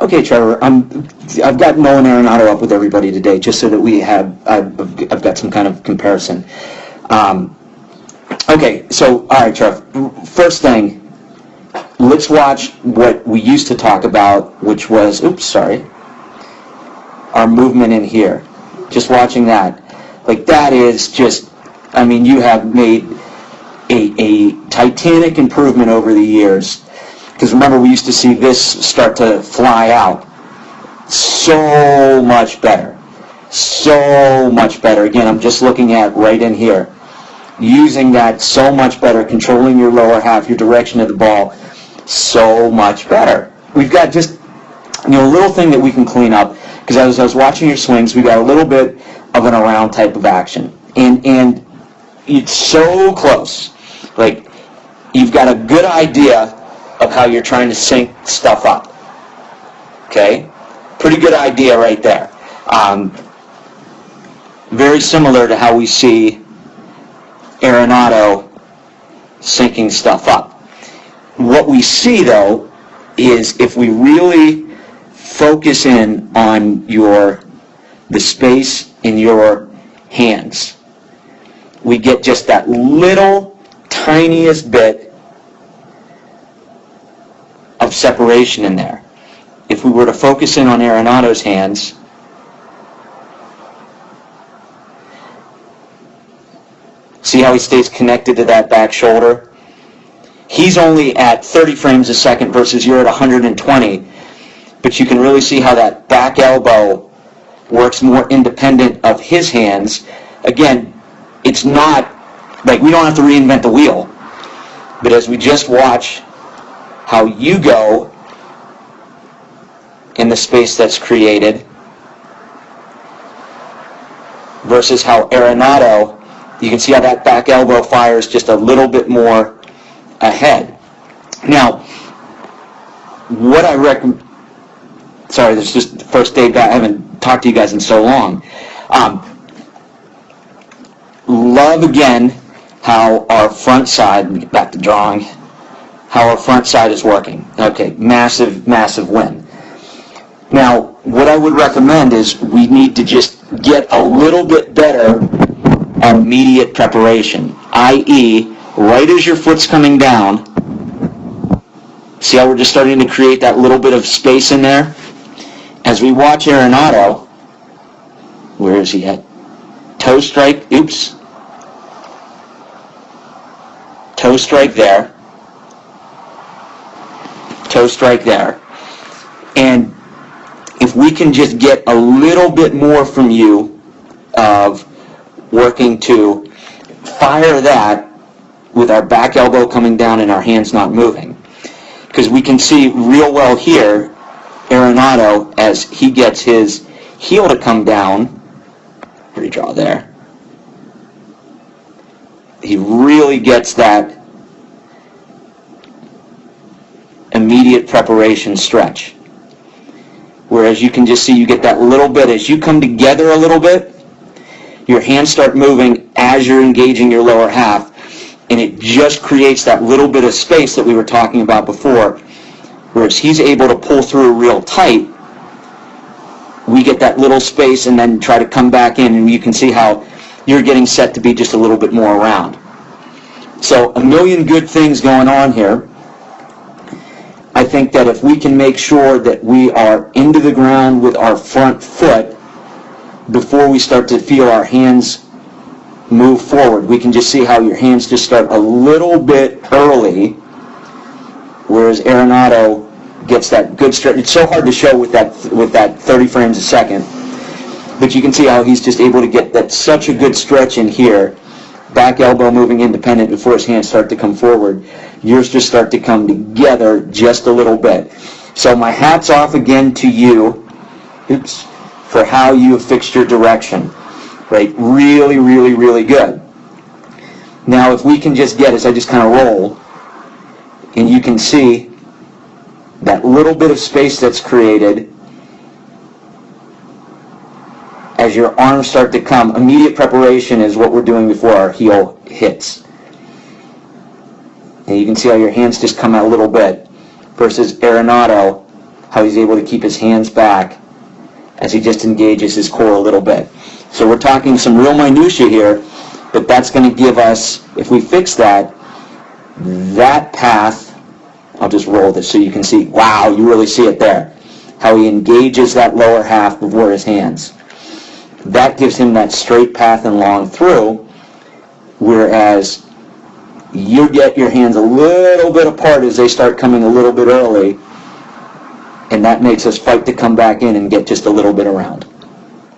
Okay, Trevor, I've got Nolan Arenado up with everybody today, just so that I've got some kind of comparison. Okay, so, all right, Trev, first thing, let's watch what we used to talk about, which was, our movement in here. Just watching that. Like, that is just, I mean, you have made a titanic improvement over the years. Because remember, we used to see this start to fly out. So much better. So much better. Again, I'm just looking at right in here. Using that so much better, controlling your lower half, your direction of the ball, so much better. We've got just, a little thing that we can clean up. Because as I was watching your swings, we got a little bit of an around type of action. And it's so close. Like, you've got a good idea of how you're trying to sync stuff up. Okay? Pretty good idea right there. Very similar to how we see Arenado syncing stuff up. What we see, though, is if we really focus in on the space in your hands, we get just that little tiniest bit of separation in there. If we were to focus in on Arenado's hands, see how he stays connected to that back shoulder? He's only at 30 frames a second versus you're at 120, but you can really see how that back elbow works more independent of his hands. Again, it's not like we don't have to reinvent the wheel, but as we just watch how you go in the space that's created versus how Arenado, you can see how that back elbow fires just a little bit more ahead. Now, what I recommend, sorry, this is just the first day back, I haven't talked to you guys in so long. Love again how our front side, let me get back to drawing, how our front side is working. Okay, massive, massive win. Now, what I would recommend is we need to just get a little bit better on immediate preparation, i.e., right as your foot's coming down, see how we're just starting to create that little bit of space in there? As we watch Arenado, where is he at? Toe strike, toe strike there, toe strike there. And if we can just get a little bit more from you of working to fire that with our back elbow coming down and our hands not moving. Because we can see real well here, Arenado, as he gets his heel to come down, redraw there, he really gets that immediate preparation stretch. Whereas you can just see you get that little bit, as you come together a little bit, your hands start moving as you're engaging your lower half, and it just creates that little bit of space that we were talking about before, whereas he's able to pull through real tight, we get that little space and then try to come back in, and you can see how you're getting set to be just a little bit more around. So a million good things going on here. I think that if we can make sure that we are into the ground with our front foot before we start to feel our hands move forward, we can just see how your hands just start a little bit early, whereas Arenado gets that good stretch. It's so hard to show with that 30 frames a second, but you can see how he's just able to get that such a good stretch in here, back elbow moving independent before his hands start to come forward. Yours just start to come together just a little bit. So my hat's off again to you, for how you have fixed your direction. Right? Really, really, really good. Now if we can just get, as I just kind of roll, and you can see that little bit of space that's created as your arms start to come. Immediate preparation is what we're doing before our heel hits. And you can see how your hands just come out a little bit versus Arenado how he's able to keep his hands back as he just engages his core a little bit. So we're talking some real minutia here, but that's going to give us, if we fix that path, I'll just roll this so you can see, wow, you really see it there, how he engages that lower half before his hands. That gives him that straight path and long through, whereas you get your hands a little bit apart as they start coming a little bit early, and that makes us fight to come back in and get just a little bit around.